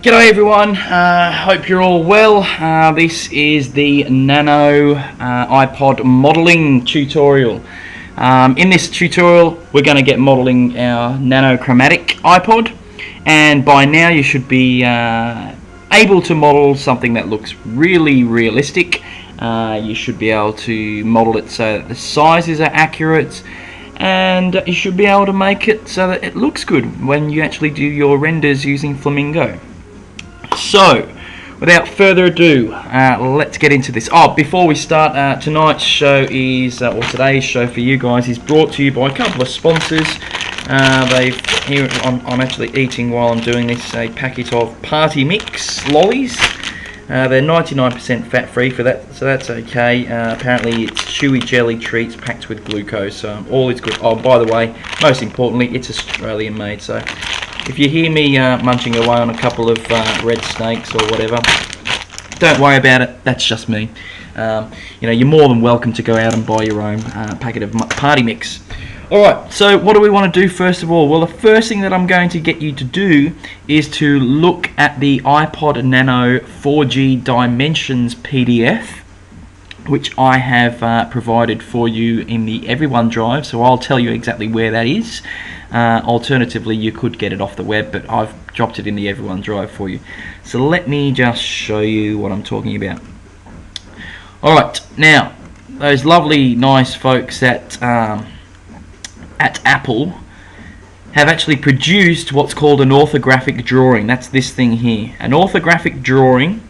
G'day everyone, hope you're all well. This is the Nano iPod modelling tutorial. In this tutorial we're going to get modelling our Nano Chromatic iPod, and by now you should be able to model something that looks really realistic. You should be able to model it so that the sizes are accurate, and you should be able to make it so that it looks good when you actually do your renders using Flamingo. So, without further ado, let's get into this. Before we start, tonight's show is, or today's show for you guys, is brought to you by a couple of sponsors. I'm actually eating while I'm doing this a packet of Party Mix lollies. They're 99% fat-free for that, so that's okay. Apparently it's chewy jelly treats packed with glucose, so all is good. Oh, by the way, most importantly, it's Australian made, so if you hear me munching away on a couple of red snakes or whatever, don't worry about it, that's just me. You're more than welcome to go out and buy your own packet of Party Mix. Alright, so what do we want to do first of all? Well, the first thing that I'm going to get you to do is to look at the iPod Nano 4G Dimensions PDF, which I have provided for you in the Everyone drive, so I'll tell you exactly where that is. Alternatively, you could get it off the web, but I've dropped it in the Everyone drive for you. So let me just show you what I'm talking about. Alright, now, those lovely, nice folks at Apple have actually produced what's called an orthographic drawing. That's this thing here. An orthographic drawing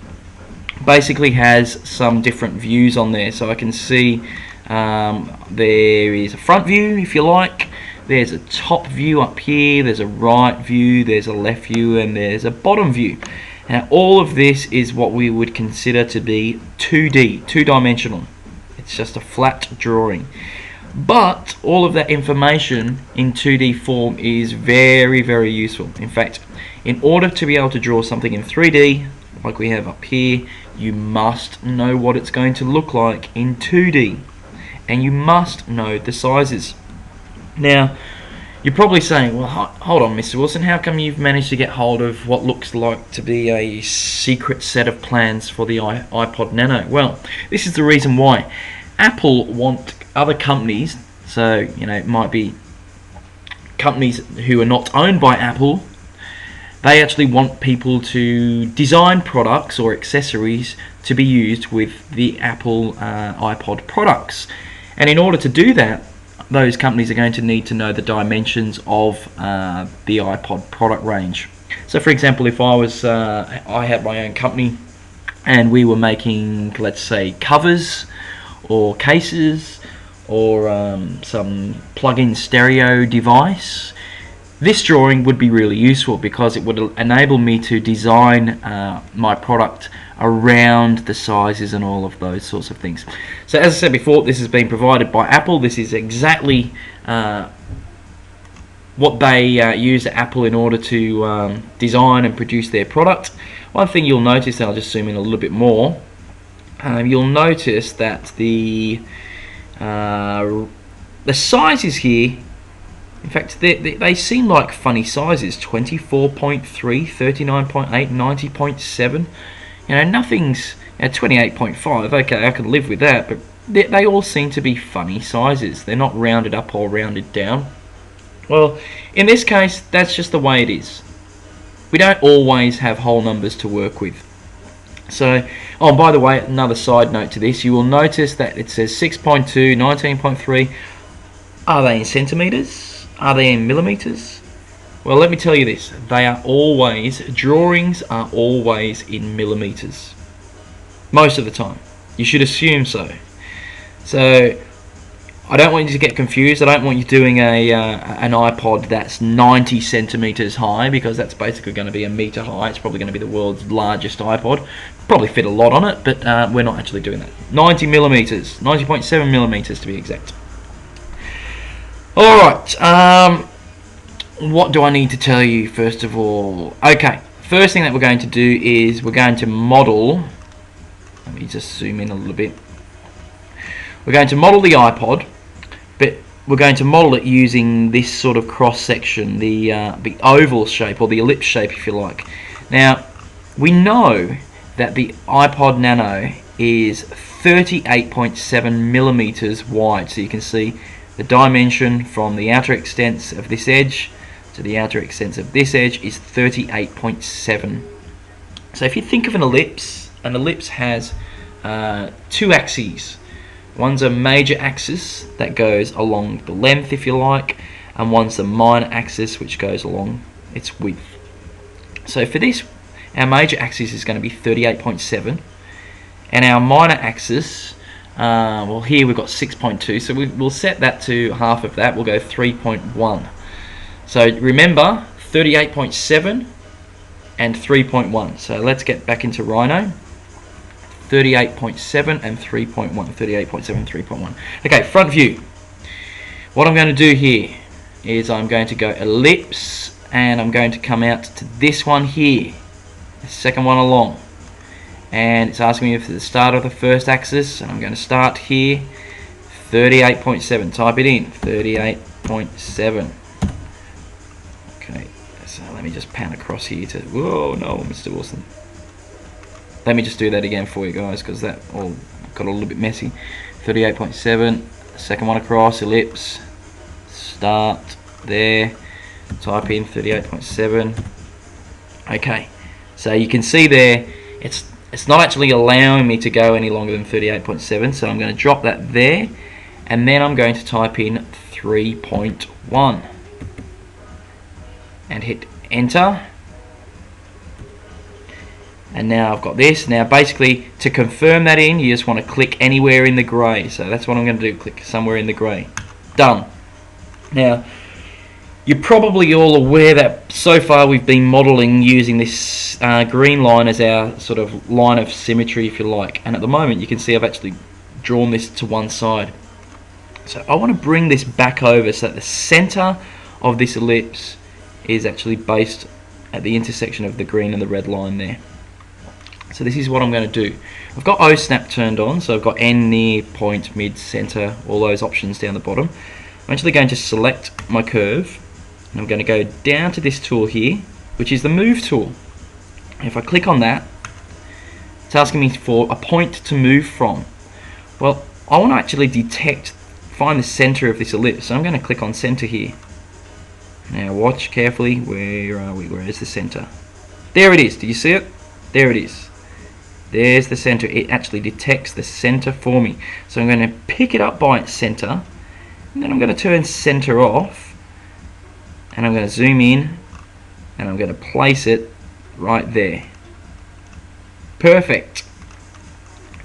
basically has some different views on there. So I can see there is a front view, if you like. There's a top view up here, there's a right view, there's a left view, and there's a bottom view. Now all of this is what we would consider to be 2D, two-dimensional. It's just a flat drawing. But all of that information in 2D form is very, very useful. In fact, in order to be able to draw something in 3D, like we have up here, you must know what it's going to look like in 2D. And you must know the sizes. Now, you're probably saying, well, hold on, Mr. Wilson, how come you've managed to get hold of what looks like to be a secret set of plans for the iPod Nano? Well, this is the reason why. Apple want other companies, so, it might be companies who are not owned by Apple, they actually want people to design products or accessories to be used with the Apple iPod products. And in order to do that, those companies are going to need to know the dimensions of the iPod product range. So for example, if I had my own company and we were making, let's say, covers or cases or some plug-in stereo device, this drawing would be really useful because it would enable me to design my product around the sizes and all of those sorts of things. So as I said before, this has been provided by Apple. This is exactly what they use at Apple in order to design and produce their product. One thing you'll notice, and I'll just zoom in a little bit more, you'll notice that the sizes here, in fact, they seem like funny sizes. 24.3, 39.8, 90.7. Nothing's 28.5. Okay, I can live with that, but they all seem to be funny sizes. They're not rounded up or rounded down. Well, in this case, that's just the way it is. We don't always have whole numbers to work with. So, by the way, another side note to this, you will notice that it says 6.2, 19.3. Are they in centimeters? Are they in millimeters? Well, let me tell you this, drawings are always in millimeters. Most of the time. You should assume so. So, I don't want you to get confused. I don't want you doing an iPod that's 90 centimeters high, because that's basically going to be a meter high. It's probably going to be the world's largest iPod. Probably fit a lot on it, but we're not actually doing that. 90 millimeters, 90.7 millimeters to be exact. Alright, what do I need to tell you first of all? Okay, first thing that we're going to do is we're going to model, let me just zoom in a little bit. We're going to model the iPod, but we're going to model it using this sort of cross section, the oval shape or the ellipse shape if you like. Now, We know that the iPod Nano is 38.7 millimeters wide, so you can see the dimension from the outer extents of this edge to the outer extents of this edge is 38.7. So if you think of an ellipse has two axes. One's a major axis that goes along the length, if you like, and one's the minor axis which goes along its width. So for this, our major axis is going to be 38.7, and our minor axis, well, here we've got 6.2, so we'll set that to half of that. We'll go 3.1. So remember, 38.7 and 3.1. So let's get back into Rhino. 38.7 and 3.1. 38.7 and 3.1. Okay, front view. What I'm going to do here is I'm going to go ellipse, and I'm going to come out to this one here, the second one along, and it's asking me if it's the start of the first axis, and I'm going to start here, 38.7. Type it in, 38.7. Okay, so let me just pan across here to, whoa, no, Mr. Wilson. Let me just do that again for you guys, because that all got a little bit messy. 38.7, second one across, ellipse, start there, type in 38.7. Okay, so you can see there, it's not actually allowing me to go any longer than 38.7, so I'm going to drop that there, and then I'm going to type in 3.1 and hit enter. And now I've got this. Now basically, to confirm that in, you just want to click anywhere in the grey. So that's what I'm going to do, click somewhere in the grey. Done. Now, you're probably all aware that so far we've been modelling using this green line as our sort of line of symmetry, if you like. And at the moment, you can see I've actually drawn this to one side. So I want to bring this back over so that the centre of this ellipse is actually based at the intersection of the green and the red line there. So this is what I'm going to do. I've got O snap turned on, so I've got end, near, point, mid, center, all those options down the bottom. I'm actually going to select my curve, and I'm going to go down to this tool here, which is the move tool. And if I click on that, it's asking me for a point to move from. Well, I want to actually find the center of this ellipse, so I'm going to click on center here. Now watch carefully, where are we? Where is the center? There it is, do you see it? There it is. There's the center. It actually detects the center for me. So I'm going to pick it up by its center, and then I'm going to turn center off, and I'm going to zoom in, and I'm going to place it right there. Perfect.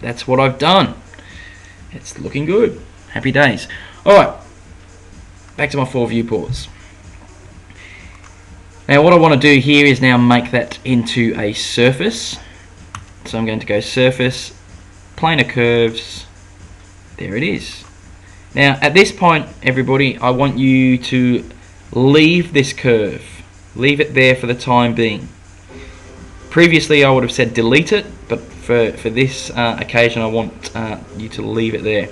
That's what I've done. It's looking good. Happy days. Alright, back to my 4 viewports. Now what I want to do here is now make that into a surface. So I'm going to go surface, planar curves, there it is. Now at this point, everybody, I want you to leave this curve. Leave it there for the time being. Previously I would have said delete it, but for this occasion I want you to leave it there.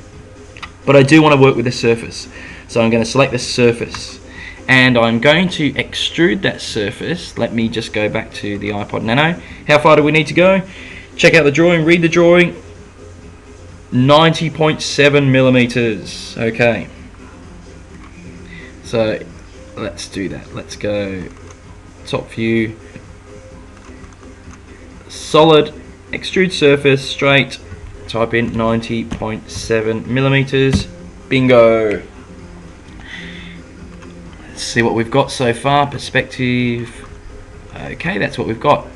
But I do want to work with the surface. So I'm going to select the surface, and I'm going to extrude that surface. Let me just go back to the iPod Nano. How far do we need to go? Check out the drawing, read the drawing. 90.7 millimeters. Okay. So let's do that. Let's go top view. Solid, extrude surface, straight. Type in 90.7 millimeters. Bingo. Let's see what we've got so far. Perspective. Okay, that's what we've got.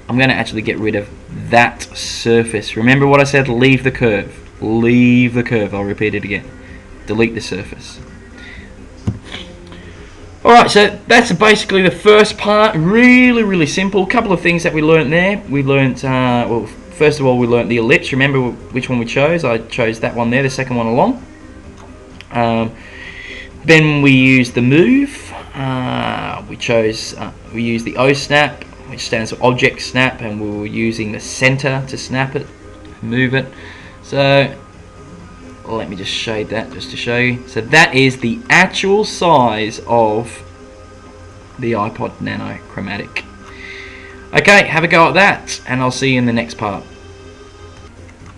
I'm going to actually get rid of that surface. Remember what I said? Leave the curve. Leave the curve. I'll repeat it again. Delete the surface. Alright, so that's basically the first part. Really simple. A couple of things that we learnt there. We learnt, well, first of all, we learnt the ellipse. Remember which one we chose? I chose that one there, the second one along. Then we used the move. We used the O snap, which stands for object snap, and we were using the center to snap it, move it. So let me just shade that just to show you. So that is the actual size of the iPod Nano Chromatic. Okay, have a go at that, and I'll see you in the next part.